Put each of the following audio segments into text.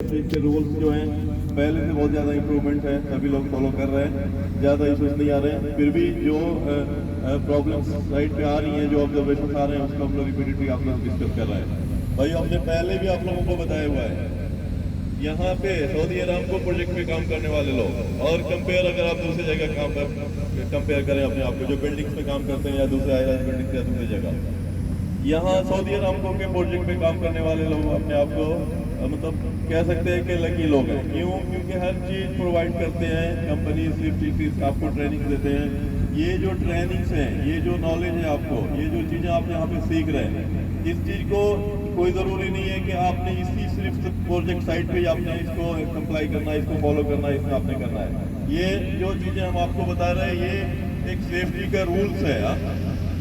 इसके रूल्स जो हैं पहले से बहुत ज़्यादा इम्प्रूवमेंट है, सभी लोग फॉलो कर रहे हैं, ज़्यादा इश्यूज नहीं आ रहे हैं। फिर भी जो प्रॉब्लम्स साइड पे आ रही हैं, जो ऑब्जर्वेशन आ रहे हैं, उसको हम लोग रिपीटेडली आप लोग डिस्कस कर रहे हैं। भाई हमने पहले भी आप लोगों को बताया हुआ है, यहाँ पे सऊदी अरामको प्रोजेक्ट पे काम करने वाले लोग और कंपेयर अगर आप दूसरी जगह कंपेयर करें अपने आप को, जो बिल्डिंग्स में काम करते हैं या दूसरे हाई बिल्डिंग या दूसरी जगह, यहाँ सऊदी अरामको के प्रोजेक्ट पे काम करने वाले लोग अपने आप को मतलब कह सकते हैं कि लकी लोग हैं। क्यों? क्योंकि हर चीज़ प्रोवाइड करते हैं कंपनी, सिर्फ चीज़ आपको ट्रेनिंग देते हैं। ये जो ट्रेनिंग्स हैं, ये जो नॉलेज है आपको, ये जो चीज़ें आप यहाँ पे सीख रहे हैं, इस चीज़ को कोई ज़रूरी नहीं है कि आपने इसी सिर्फ प्रोजेक्ट साइट पे ही आपने इसको कंप्लाई करना है, इसको फॉलो करना है, इसमें आपने करना है। ये जो चीज़ें हम आपको बता रहे हैं, ये एक सेफ्टी का रूल्स है।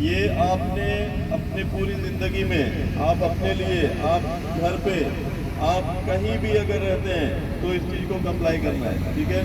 ये आपने अपनी पूरी ज़िंदगी में, आप अपने लिए, आप घर पे, आप कहीं भी अगर रहते हैं तो इस चीज़ को कंप्लाई करना है, ठीक है।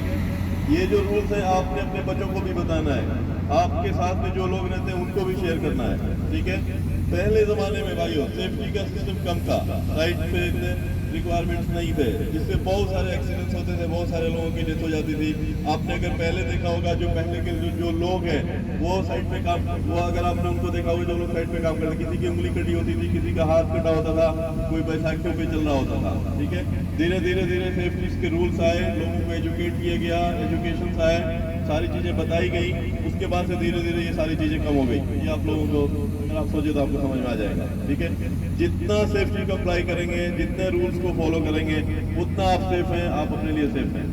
ये जो रूल्स हैं आपने अपने बच्चों को भी बताना है, आपके साथ में जो लोग रहते हैं उनको भी शेयर करना है, ठीक है। पहले ज़माने में भाइयों सेफ्टी का सिस्टम कम था, राइट पे रिक्वायरमेंट्स नहीं थे, जिससे बहुत सारे एक्सीडेंट्स होते थे, बहुत सारे लोगों की डेथ हो जाती थी। आपने अगर पहले देखा होगा, जो पहले के जो लोग हैं वो साइड पे काम, वो अगर आपने उनको देखा होगा जो लोग साइड पे काम करते, किसी की उंगली कटी होती थी, किसी का हाथ कटा होता था, कोई बैसाखियों पे चल रहा होता था, ठीक है। धीरे धीरे धीरे सेफ्टी के रूल्स आए, लोगों को एजुकेट किया गया, एजुकेशन आए, सारी चीज़ें बताई गई। उसके बाद से धीरे धीरे ये सारी चीज़ें कम हो गई। ये आप लोगों को अगर आप सोचे तो आपको समझ में आ जाएगा, ठीक है। जितना सेफ्टी को अप्लाई करेंगे, जितने रूल्स को फॉलो करेंगे, उतना आप सेफ हैं, आप अपने लिए सेफ हैं।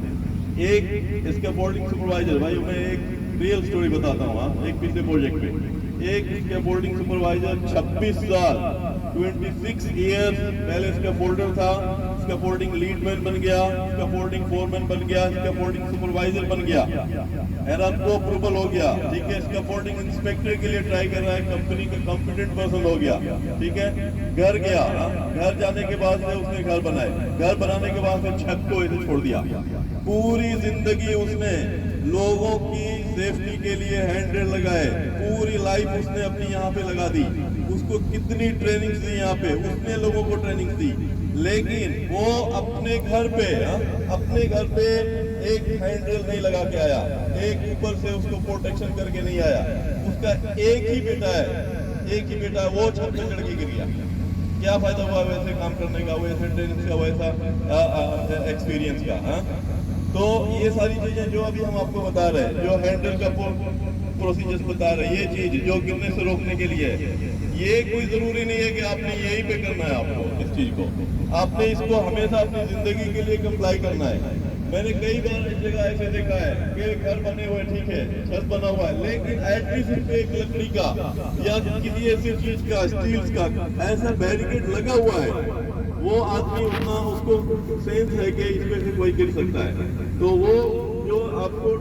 एक इसका बोर्डिंग सुपरवाइजर, भाई मैं एक रियल स्टोरी बताता हूँ। एक पिछले प्रोजेक्ट पे एक इसका बोर्डिंग सुपरवाइजर 26 साल 26 ईयर्स पहले इसका फोल्डर था, इसका फोल्डिंग लीडमैन बन गया, इसका फोल्डिंग फोरमैन बन गया, इसका फोल्डिंग सुपरवाइजर बन गया, एरामको अप्रूवल हो गया, ठीक है। इसका फोल्डिंग इंस्पेक्टर के लिए ट्राई कर रहा है, कंपनी का कॉम्पिटेंट पर्सन हो गया, ठीक है। घर गया, घर जाने के बाद से उसने घर बनाए, घर बनाने के बाद से छत को इसे छोड़ दिया। पूरी जिंदगी उसने लोगों की सेफ्टी के लिए हैंडरेल लगाए, पूरी लाइफ उसने अपनी यहाँ पे लगा दी। उसको कितनी ट्रेनिंग दी यहाँ पे, उसने लोगों को ट्रेनिंग दी, लेकिन वो अपने घर पे एक हैंडरेल नहीं लगा के आया, एक ऊपर से उसको प्रोटेक्शन करके नहीं आया। उसका एक ही बेटा है, वो छत पे चढ़ के गिर गया। क्या फायदा हुआ वैसे काम करने का, वैसे ट्रेनिंग का, वैसा एक्सपीरियंस का। तो ये सारी चीजें जो अभी हम आपको बता रहे हैं, जो हैंडल का प्रोसीजर्स बता रहे हैं, ये चीज जो गिरने से रोकने के लिए है, ये कोई जरूरी नहीं है कि आपने यहीं पे करना है। आपको इस चीज को आपने इसको हमेशा अपनी जिंदगी के लिए कंप्लाई करना है। मैंने कई बार इस जगह ऐसे देखा है कि घर बने हुए, ठीक है, छत बना हुआ है, लेकिन एटलीस्ट एक लकड़ी का या किसी ऐसी चीज का, स्टील्स का ऐसा बैरिकेड लगा हुआ है, वो आदमी उतना उसको सेंस है कि इसमें से कोई गिर सकता है। तो वो जो आपको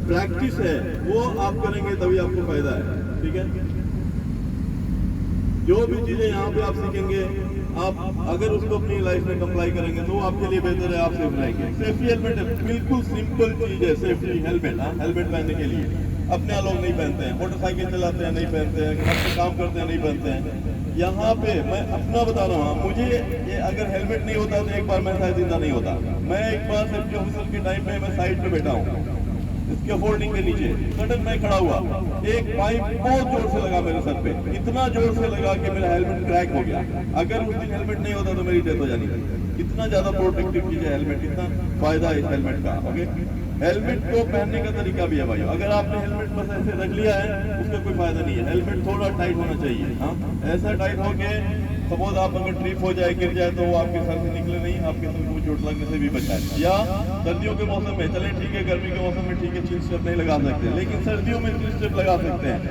प्रैक्टिस है वो आप करेंगे तभी आपको फायदा है, ठीक है। जो भी चीजें यहाँ पे आप सीखेंगे, आप अगर उसको अपनी लाइफ में कंप्लाई करेंगे तो आपके लिए बेहतर है, आप सेफ रहेंगे। सेफ्टी हेलमेट बिल्कुल सिंपल चीज है। सेफ्टी हेलमेट, हेलमेट पहनने के लिए अपने लोग नहीं पहनते हैं, मोटरसाइकिल चलाते हैं नहीं पहनते हैं, घर पे काम करते हैं नहीं पहनते हैं। यहाँ पे मैं अपना बता रहा हूँ, मुझे ये अगर हेलमेट नहीं होता तो एक बार मैं शायद जिंदा नहीं होता। मैं एक बार सेफ्टी ऑफिसर के टाइम पे मैं साइड पे बैठा हूँ, इसके फोल्डिंग के नीचे सडन मैं खड़ा हुआ, एक पाइप बहुत जोर से लगा मेरे सर पे, इतना जोर से लगा कि मेरा हेलमेट क्रैक हो गया। अगर उस दिन हेलमेट नहीं होता तो मेरी डेथ हो जानी थी। कितना ज्यादा प्रोटेक्टिव चीज है हेलमेट, कितना फायदा है इस हेलमेट का। ओके, हेलमेट को पहनने का तरीका भी है भाई। अगर आपने हेलमेट बस ऐसे रख लिया है उसका कोई फायदा नहीं है। हेलमेट थोड़ा टाइट होना चाहिए, हाँ, ऐसा टाइट हो के सपोज आप अगर ट्रिप हो जाए, गिर जाए, तो वो आपके सर से निकले नहीं, आपके सर को चोट लगने से भी बचाए। या सर्दियों के मौसम में चले ठीक है, गर्मी के मौसम में ठीक है, चिन स्ट्रैप नहीं लगा सकते, लेकिन सर्दियों में चिन स्ट्रैप लगा सकते हैं।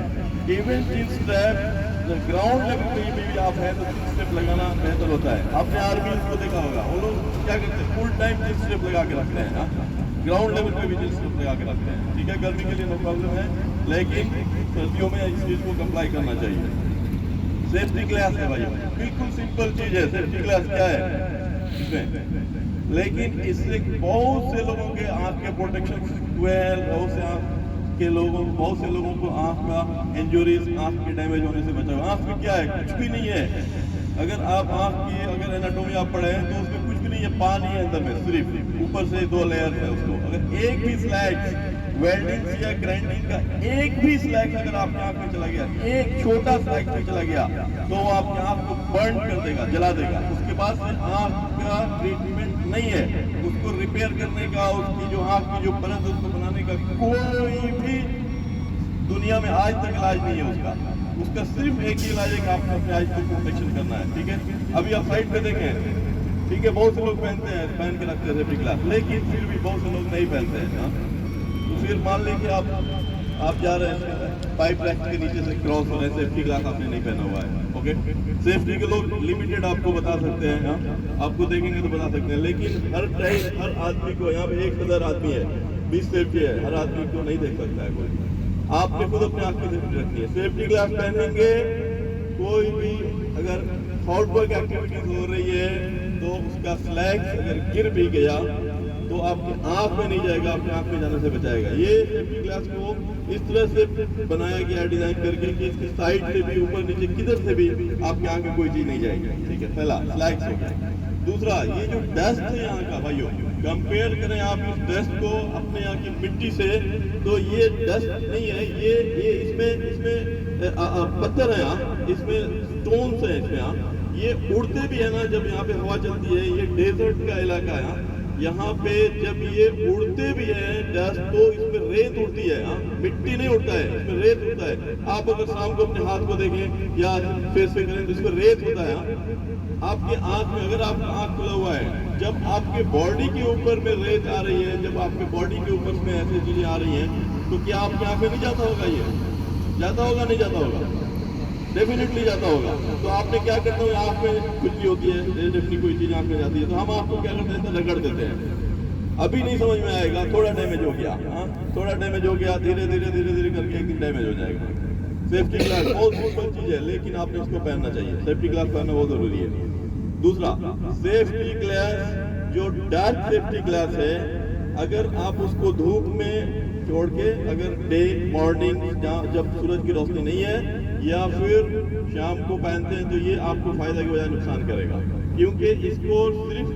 इवन चिन स्ट्रैप ग्राउंड लेवल पे भी आप है तो चिन स्ट्रैप लगाना बेहतर होता है। आपने आर्मी को देखा होगा, वो लोग क्या करते हैं, फुल टाइम चिन स्ट्रैप लगा के रखते हैं, ग्राउंड लेवल पे भी चिन स्ट्रैप लगा के रखते हैं, ठीक है। गर्मी के लिए नो प्रॉब्लम है, लेकिन सर्दियों में इस चीज को कंप्लाई करना चाहिए। सेफ्टी क्लास है भाई, बिल्कुल सिंपल चीज है। सेफ्टी क्लास क्या है इसमें, लेकिन इससे बहुत से लोगों के आंख के प्रोटेक्शन हुए हैं, बहुत से लोगों को आंख का इंजुरीज, आंख के डैमेज होने से बचा हुआ। आंख में क्या है, कुछ भी नहीं है। अगर आप आंख की अगर एनाटॉमी आप पढ़े हैं तो उसमें कुछ भी नहीं है, पानी है अंदर में, सिर्फ ऊपर से 2 लेयर है उसको। अगर एक भी स्लैग वेल्डिंग या ग्राइंडिंग का एक भी स्लैग अगर आपकी आंख में चला गया, एक छोटा स्लैग में चला गया, तो वो आपकी आंख को बर्न कर देगा, जला देगा। उसके बाद फिर आंख का ट्रीटमेंट नहीं है, उसको रिपेयर करने का, उसकी जो आंख की जो परत उसको बनाने का कोई भी दुनिया में आज तक इलाज नहीं है उसका सिर्फ एक ही इलाज है कि आपको अपने आइज को प्रोटेक्शन करना है, ठीक है। अभी आप साइड पे देखें, ठीक है, बहुत से लोग पहनते हैं, पहन के रखते हैं सेफ्टी ग्लास, लेकिन फिर भी बहुत से लोग नहीं पहनते हैं। तो फिर मान लीजिए आप जा रहे हैं पाइप लाइन के नीचे से क्रॉस हो रहे हैं, सेफ्टी ग्लास आपने नहीं पहना हुआ है, ओके। सेफ्टी के लोग लिमिटेड आपको बता सकते हैं, आपको देखेंगे तो बता सकते हैं, लेकिन हर आदमी को, यहाँ पे 1000 आदमी है, 20 सेफ्टी है, हर आदमी को नहीं देख सकता है कोई। आपने खुद अपने आंख की सेफ्टी रखनी है। सेफ्टी ग्लास पहनेंगे, कोई भी अगर आउटवर्क एक्टिविटीज हो रही है तो उसका स्लैग अगर गिर भी गया तो आपकी आंख में नहीं जाएगा, आपकी आंख में जाने से बचाएगा। ये सेफ्टी ग्लास को इस तरह से बनाया गया, डिजाइन करके कि इसकी साइड से भी, ऊपर नीचे किधर से भी आपकी आंख में कोई चीज नहीं जाएगी, ठीक है। पहला स्लैग हो गया। दूसरा, ये जो डस्ट है यहाँ का, भाइयों कंपेयर करें आप इस डस्ट को अपने यहाँ की मिट्टी से, तो ये डस्ट नहीं है, ये इसमें पत्थर है, यहाँ इसमें स्टोन्स है, इसमें ये उड़ते भी है ना, जब यहाँ पे हवा चलती है, ये डेजर्ट का इलाका है, यहाँ पे जब ये उड़ते भी है डस्ट, तो इसमें रेत उड़ती है, मिट्टी नहीं उड़ता है, इसमें रेत उड़ता है। आप अगर शाम को अपने हाथ को देखें या फेस पे करें तो इसमें रेत होता है आपके आंख में। अगर आपका आंख खुला हुआ है, जब आपके बॉडी के ऊपर में रेत आ रही है, जब आपके बॉडी के ऊपर में ऐसी चीजें आ रही हैं, तो क्या आपकी आंख में नहीं जाता होगा? ये जाता होगा, नहीं जाता होगा? डेफिनेटली जाता होगा। तो आपने क्या करना है, आंख में खुजली होती है, डेफिनेटली कोई चीज आंख में जाती है, तो हम आपको क्या करते हैं, रगड़ देते हैं। अभी नहीं समझ में आएगा, थोड़ा डैमेज हो गया, थोड़ा डैमेज हो गया, धीरे धीरे करके एक दिन डैमेज हो जाएगा। सेफ्टी ग्लास बहुत सिंपल चीज है, लेकिन आपने इसको पहनना चाहिए। सेफ्टी ग्लास पहनना बहुत जरूरी है। दूसरा, सेफ्टी ग्लास जो डार्क सेफ्टी ग्लास है, अगर आप उसको धूप में छोड़ के, अगर डे मॉर्निंग जब सूरज की रोशनी नहीं है या फिर शाम को पहनते हैं, तो ये आपको फायदा की बजाय नुकसान करेगा, क्योंकि इसको सिर्फ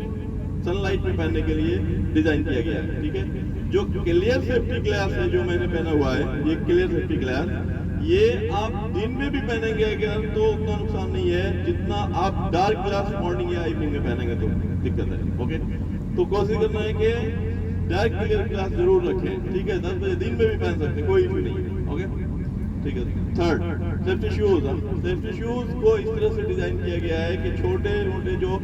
सनलाइट में पहनने के लिए डिजाइन किया गया है, ठीक है। जो क्लियर सेफ्टी ग्लास है जो मैंने पहना हुआ है, ये क्लियर सेफ्टी ग्लास, ये आप दिन में भी पहनेंगे अगर तो उतना नुकसान नहीं है जितना आप डार्क ग्लास मॉर्निंग या इवनिंग में पहनेंगे तो दिक्कत है, ओके। तो कोशिश करना है कि डार्क क्लियर ग्लास जरूर रखें, ठीक है। 10 बजे दिन में भी पहन सकते हैं, कोई इशू नहीं है, ओके, ठीक है। Third, safety shoes. Safety shoes को इस तरह से डिजाइन किया गया है कि छोटे मोटे जो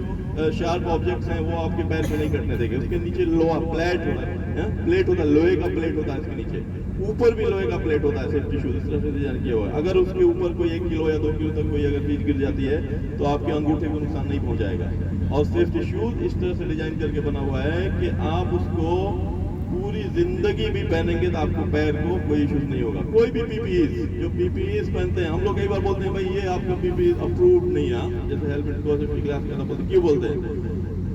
शार्प ऑब्जेक्ट्स हैं वो आपके पैर पे नहीं कटने देंगे। उसके नीचे लोहा प्लेट होता है, प्लेट होता है, लोहे का प्लेट होता है इसके नीचे, ऊपर भी लोहे का प्लेट होता है। सेफ्टी शूज इस तरह से डिजाइन किया हुआ है, अगर उसके ऊपर कोई 1 किलो या 2 किलो तक कोई अगर चीज गिर जाती है तो आपके अंगूठे को नुकसान नहीं पहुंचाएगा। और सेफ्टी शूज इस तरह से डिजाइन करके बना हुआ है कि आप उसको पूरी जिंदगी भी पहनेंगे तो आपको पैर को कोई इश्यूज नहीं होगा। कोई भी पीपीईज, जो पीपीईज पहनते हैं, हम लोग कई बार बोलते हैं भाई ये आपका पीपीईज अप्रूव्ड नहीं है, जैसे हेलमेट को सेफ्टी ग्लास का बोलते हैं, क्यों बोलते हैं?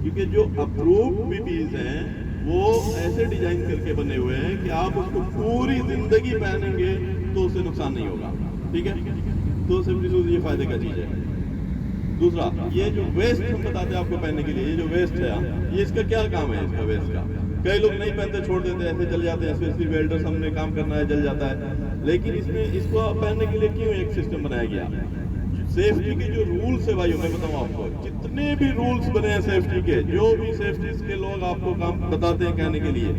क्योंकि जो अप्रूव्ड पीपीईज हैं वो ऐसे डिजाइन करके बने हुए हैं कि आप उसको पूरी जिंदगी पहनेंगे तो उससे नुकसान नहीं होगा, ठीक है। तो सेफ्टी शूज ये फायदे का चीज है। दूसरा, ये जो वेस्ट हम बताते हैं आपको पहनने के लिए, ये जो वेस्ट है, ये इसका क्या काम है? इसका वेस्ट का कई लोग नहीं पहनते, छोड़ देते हैं, ऐसे चल जाते हैं, स्पेशली वेल्डर्स, हमने काम करना है, जल जाता है। लेकिन इसमें इसको पहनने के लिए क्यों एक सिस्टम बनाया गया? सेफ्टी के जो रूल्स है भाइयों, मैं बताऊं आपको, जितने भी रूल्स बने हैं सेफ्टी के, जो भी सेफ्टी के लोग आपको काम बताते हैं कहने के लिए,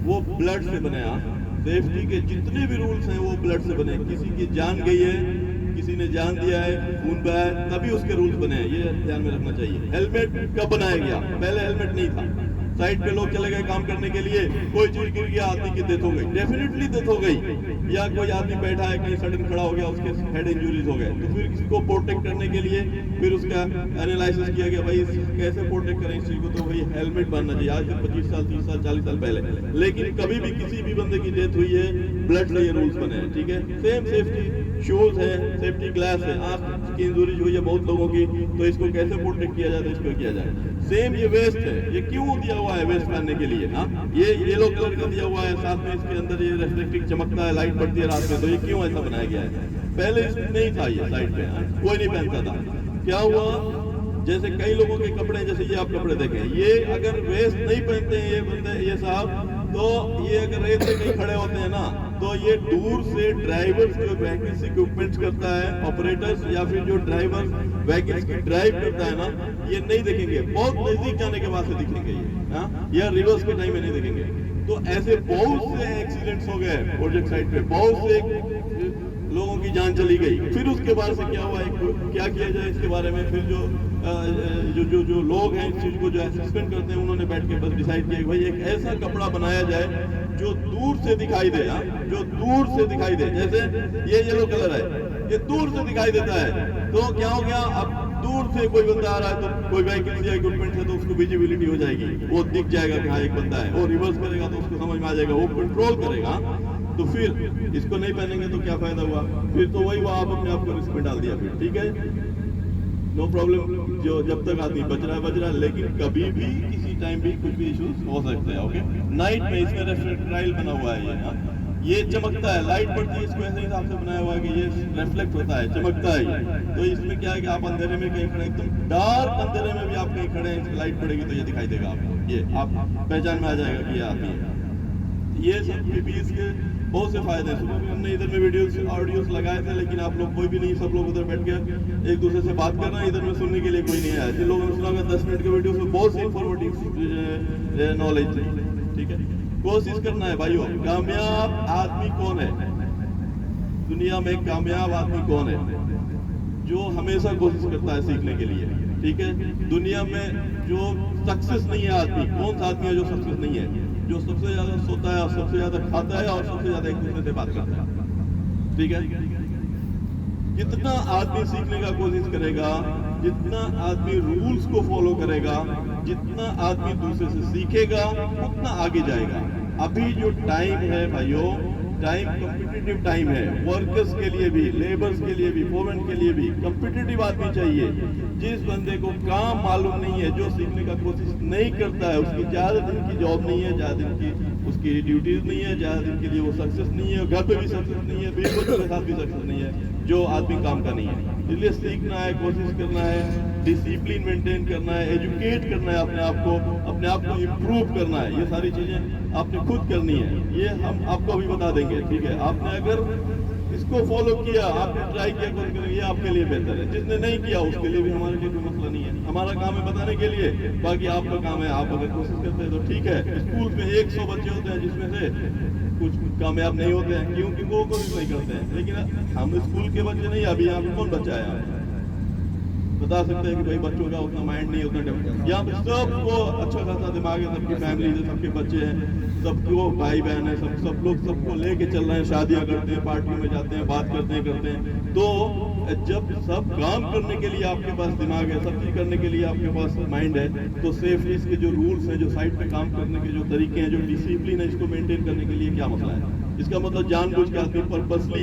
वो ब्लड से बने हैं। सेफ्टी के जितने भी रूल्स हैं वो ब्लड से बने। किसी की जान गई है, किसी ने जान दिया है, खून बहा है, तभी उसके रूल्स बने हैं, ये ध्यान में रखना चाहिए। हेलमेट कब बनाया गया? पहले हेलमेट नहीं था, साइड पे लोग चले गए काम करने के लिए, कोई चीज गिर गया, आदमी की डेथ हो गई, डेफिनेटली डेथ हो गई, या कोई आदमी बैठा है कहीं सडन खड़ा हो गया, उसके हेड इंजरीज हो गए, तो फिर इसको प्रोटेक्ट करने के लिए फिर उसका एनालिसिस किया गया, भाई कैसे प्रोटेक्ट करें इस चीज को, तो भाई हेलमेट बांधना चाहिए। आज से 25 साल 30 साल 40 साल पहले, लेकिन कभी भी किसी भी बंदे की डेथ हुई है, ब्लड से ये रूल्स बने हैं, ठीक है। सेम सेफ्टी शूज है, सेफ्टी ग्लास है, आंख की इंजरीज हुई है बहुत लोगों की, तो इसको कैसे प्रोटेक्ट किया जाए, तो इसको किया जाए। सेम ये वेस्ट है, ये क्यों दिया हुआ है वेस्ट पहनने के लिए? ये येलो कलर का दिया हुआ है, साथ में इसके अंदर ये रिफ्लेक्टिंग चमकता है, लाइट पड़ती है रात में, तो ये क्यों ऐसा बनाया गया है? पहले इसमें नहीं था, ये साइड पे कोई नहीं पहनता था। क्या हुआ, जैसे कई लोगों के कपड़े, जैसे ये आप कपड़े देखें, ये अगर वेस्ट नहीं पहनते हैं ये बंदे, ये साहब, तो ये अगर रेत पे कहीं खड़े होते हैं ना, तो ये दूर से ड्राइवर्स जो व्हीकल्स इक्विपमेंट्स करता है, ऑपरेटर्स या फिर जो ड्राइवर व्हीकल्स की ड्राइव करता है ना, ये नहीं दिखेंगे, बहुत नजदीक जाने के बाद से दिखेंगे ये, हाँ, या रिवर्स के टाइम में नहीं दिखेंगे। तो ऐसे बहुत से एक्सीडेंट्स हो गए प्रोजेक्ट साइट पे, बहुत से लोगों की जान चली गई। फिर उसके बाद से क्या हुआ, क्या किया जाए इसके बारे में, फिर जो लोग हैं इस चीज को जो असिस्टेंट करते हैं, उन्होंने बैठ के बस डिसाइड किया कि भाई एक ऐसा कपड़ा बनाया जाए जो दूर से दिखाई दे, जो दूर से दिखाई दे। जैसे ये येलो कलर है, ये दूर से दिखाई देता है, तो क्या हो गया, अब दूर से कोई बंदा आ रहा है तो कोई व्हीकल या इक्विपमेंट है तो उसको विजिबिलिटी हो जाएगी, वो दिख जाएगा कि हाँ एक बंदा है, वो रिवर्स करेगा तो उसको समझ में आ जाएगा, वो कंट्रोल करेगा। तो फिर इसको नहीं पहनेंगे तो क्या फायदा हुआ, फिर तो वही वो आप अपने आप को रिस्क में डाल दिया फिर, ठीक है, नो प्रॉब्लम, जो जब तक आदमी बच रहा है, लेकिन कभी भी किसी टाइम भी कुछ भी इश्यूज हो सकते हैं। ओके, नाइट में इसमें रेफ्लेक्टाइल बना हुआ है, ये चमकता है, लाइट पड़ती है, इसको ऐसे हिसाब से बनाया हुआ है कि ये रिफ्लेक्ट होता है, चमकता है ये। तो इसमें क्या है कि आप अंधेरे में कहीं खड़े, एकदम डार्क अंधेरे में भी आप कहीं खड़े हैं, लाइट पड़ेगी तो ये दिखाई देगा आपको, ये आप पहचान में आ जाएगा कि ये आदमी है। ये सब पीपीएस के बहुत से फायदे हैं। सुबह भी हमने इधर में वीडियोस ऑडियोस लगाए थे, लेकिन आप लोग कोई भी नहीं, सब लोग उधर बैठ के एक दूसरे से बात कर रहे हैं, इधर में सुनने के लिए कोई नहीं आया। जिन लोगों ने सुना 10 मिनट के वीडियो में बहुत सी इंफॉर्मेटिव नॉलेज थी, ठीक है। कोशिश करना है भाइयों, कामयाब आदमी कौन है दुनिया में, कामयाब आदमी कौन है, जो हमेशा कोशिश करता है सीखने के लिए, ठीक है। दुनिया में जो सक्सेस नहीं है आदमी, कौन सा आदमी है जो सक्सेस नहीं है, जो सबसे ज्यादा सोता है और सबसे ज्यादा खाता है और सबसे ज्यादा एक दूसरे से बात करता है, ठीक है। जितना आदमी सीखने का कोशिश करेगा, जितना आदमी रूल्स को फॉलो करेगा, जितना आदमी दूसरे से सीखेगा, उतना आगे जाएगा। अभी जो टाइम है भाइयों, टाइम कॉम्पिटिटिव टाइम है, वर्कर्स के लिए भी, लेबर्स के लिए भी, फोरमैन के लिए भी कॉम्पिटिटिव आदमी चाहिए। जिस बंदे को काम मालूम नहीं है, जो सीखने का कोशिश नहीं करता है, उसकी ज्यादा दिन की जॉब नहीं है, ज्यादा दिन की उसकी ड्यूटीज नहीं है, ज्यादा दिन के लिए वो सक्सेस नहीं है, घर पे भी सक्सेस नहीं है, बिल्कुल के साथ भी सक्सेस नहीं है, जो आदमी काम का नहीं है। इसलिए सीखना है, कोशिश करना है, डिसिप्लिन मेंटेन करना है, एजुकेट करना है अपने आप को इम्प्रूव करना है। ये सारी चीजें आपने खुद करनी है, ये हम आपको अभी बता देंगे, ठीक है। आपने अगर इसको फॉलो किया, आपने ट्राई किया, ये आपके लिए बेहतर है। जिसने नहीं किया उसके लिए भी हमारे लिए कोई मसला नहीं है, हमारा काम है बताने के लिए, बाकी आपका काम है, आप अगर कोशिश करते हैं तो ठीक है। स्कूल में 100 बच्चे होते हैं जिसमें से कुछ कामयाब नहीं होते हैं, क्योंकि वो कोशिश नहीं करते हैं। लेकिन हम स्कूल के बच्चे नहीं, अभी यहाँ पे कौन बच्चा है, आप बता सकते हैं कि भाई बच्चों का उतना माइंड नहीं, उतना डेवलप। यहाँ पे सबको अच्छा खासा दिमाग है, सबकी फैमिली है, सबके बच्चे हैं, सबको भाई बहन है, सब लोग सबको लेके चल रहे हैं, शादियां करते हैं, पार्टियों में जाते हैं, बात करते हैं। तो जब सब काम करने के लिए आपके पास दिमाग है, सब चीज करने के लिए आपके पास माइंड है, तो सेफ्टी के जो रूल्स हैं, जो साइड पे काम करने के जो तरीके हैं, जो डिसिप्लिन है, इसको मेंटेन करने के लिए क्या मसला है। इसका मतलब जानबूझ के आदमी पर्पसली,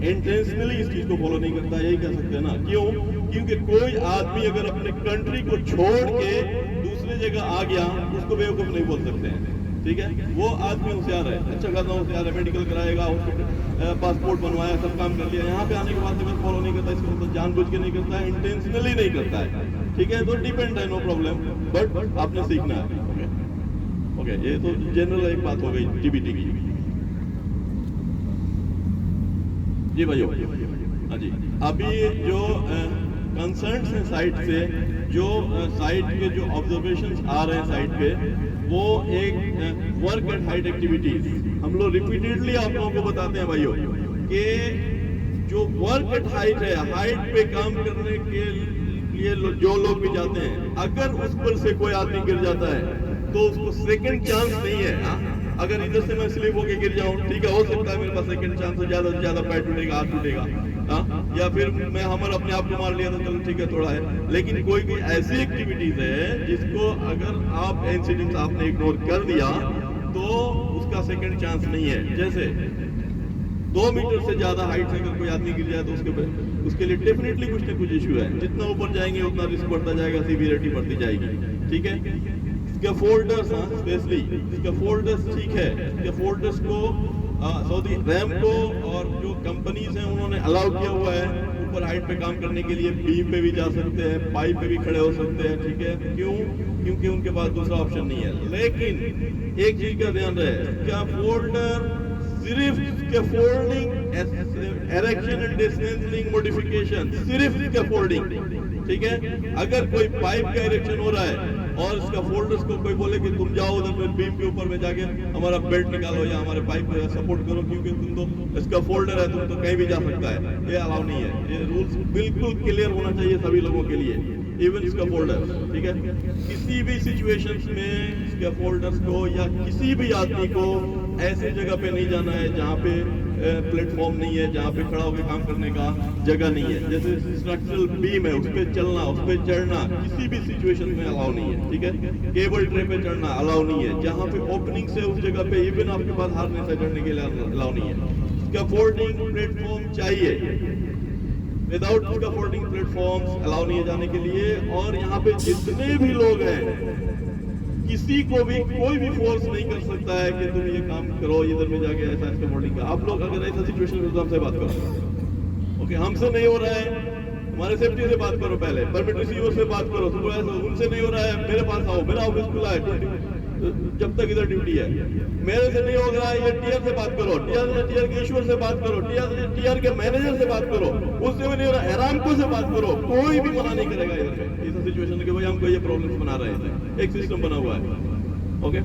इंटेंशनली इस चीज को फॉलो नहीं करता, यही कह सकते हैं ना। क्यों? क्योंकि कोई आदमी अगर अपने कंट्री को छोड़ के दूसरी जगह आ गया, उसको बेवकूफ नहीं बोल सकते हैं, ठीक है। वो आदमी होशियार है, अच्छा खासा होशियार है, मेडिकल कराएगा, पासपोर्ट बनवाया, सब काम कर लिया, यहाँ पे आने के बाद बस फॉलो नहीं करता, इसका मतलब जानबूझ के नहीं करता है, इंटेंशनली नहीं करता है, ठीक है। तो डिपेंड है, नो प्रॉब्लम, बट आपने सीखना है। ओके, ये तो जनरल एक बात हो गई टीबीटी की। जी भाइयों, हाँ जी, अभी जो कंसर्न्स हैं साइट से, जो साइट के जो ऑब्जर्वेशंस आ रहे हैं साइट पे, वो एक वर्क एट हाइट एक्टिविटीज हम लोग रिपीटेडली आप लोगों को बताते हैं भाइयों, कि जो वर्क एट हाइट है, हाइट पे काम करने के लिए जो लोग भी जाते हैं, अगर उस पर से कोई आदमी गिर जाता है तो उसको सेकंड चांस नहीं है। अगर इधर से मैं स्लिप होके गिर जाऊं, ठीक है, हो सकता है मेरे पास सेकंड चांस हो, ज्यादा से ज्यादा पैर टूटेगा, हाथ टूटेगा, या फिर मैं हमर अपने आप को मार लिया तो चलो ठीक है थोड़ा है। लेकिन कोई ऐसी एक्टिविटीज है जिसको अगर आप इंसिडेंट आपने इग्नोर कर दिया तो उसका सेकंड चांस नहीं है। जैसे 2 मीटर से ज्यादा हाइट से अगर कोई आदमी गिर जाए तो उसके लिए डेफिनेटली कुछ ना कुछ इश्यू है। जितना ऊपर जाएंगे उतना रिस्क बढ़ता जाएगा, सीवियरिटी बढ़ती जाएगी, ठीक है। स्कैफोल्डर्स, स्पेशली स्कैफोल्डर्स, ठीक है, स्कैफोल्डर्स को सऊदी रैम को और जो कंपनीज हैं उन्होंने अलाउ किया हुआ है, ऊपर हाइट पे काम करने के लिए बीम पे भी जा सकते हैं, पाइप पे भी खड़े हो सकते हैं, ठीक है। क्यों? क्योंकि उनके पास दूसरा ऑप्शन नहीं है। लेकिन एक चीज का ध्यान रहे, स्कैफोल्डर सिर्फ स्कैफोल्डिंग, एरेक्शन एंड डिस्मेंटलिंग मॉडिफिकेशन, सिर्फ स्कैफोल्डिंग, ठीक है। अगर कोई पाइप का इरेक्शन हो रहा है और स्कैफोल्डर्स को कोई बोले कि तुम जाओ उधर बीम के ऊपर में जाके हमारा बेल्ट निकालो या हमारे पाइप को सपोर्ट करो, क्योंकि तुम तो स्कैफोल्डर है, तुम तो कहीं भी जा सकता है, ये अलाउ नहीं है। ये रूल्स बिल्कुल क्लियर होना चाहिए सभी लोगों के लिए, इवन स्कैफोल्डर, ठीक है। किसी भी सिचुएशंस में स्कैफोल्डर्स को या किसी भी आदमी को ऐसी जगह पे नहीं जाना है जहाँ पे प्लेटफॉर्म नहीं है, जहाँ पे खड़ा होकर काम करने का जगह नहीं है। जैसे स्ट्रक्चरल बीम है, उस पर चलना, उस पर चढ़ना किसी भी सिचुएशन में अलाउ नहीं है, ठीक है। केबल ट्रे पे चढ़ना अलाउ नहीं है, जहाँ पे ओपनिंग से उस जगह पे इवन आपके पास हारने से चढ़ने के लिए अलाउ नहीं है। स्कैफोल्डिंग प्लेटफॉर्म चाहिए, विदाउट स्कैफोल्डिंग प्लेटफॉर्म्स अलाउ नहीं है जाने के लिए। और यहाँ पे जितने भी लोग हैं, किसी को भी कोई भी फोर्स नहीं कर सकता है कि तुम ये काम करो इधर में जाके ऐसा स्कैफोल्डिंग का। आप लोग अगर ऐसा सिचुएशन में तो हमसे बात करो, ओके। हमसे नहीं हो रहा है, हमारे सेफ्टी से बात करो, पहले परमिट रिसीवर से बात करो, उनसे नहीं हो रहा है, मेरे पास आओ, मेरा ऑफिस खुला है जब तक इधर ड्यूटी है। मेरे से नहीं हो रहा है, ये टीआर से बात करो, टीआर के ईश्वर से बात करो, टीआर के मैनेजर से बात करो, उससे भी नहीं हो रहा, एरामको से बात करो, कोई भी मना नहीं करेगा इधर में। इस सिचुएशन के भाई हमको ये प्रॉब्लम बना रहे हैं, एक सिस्टम बना हुआ है, ओके।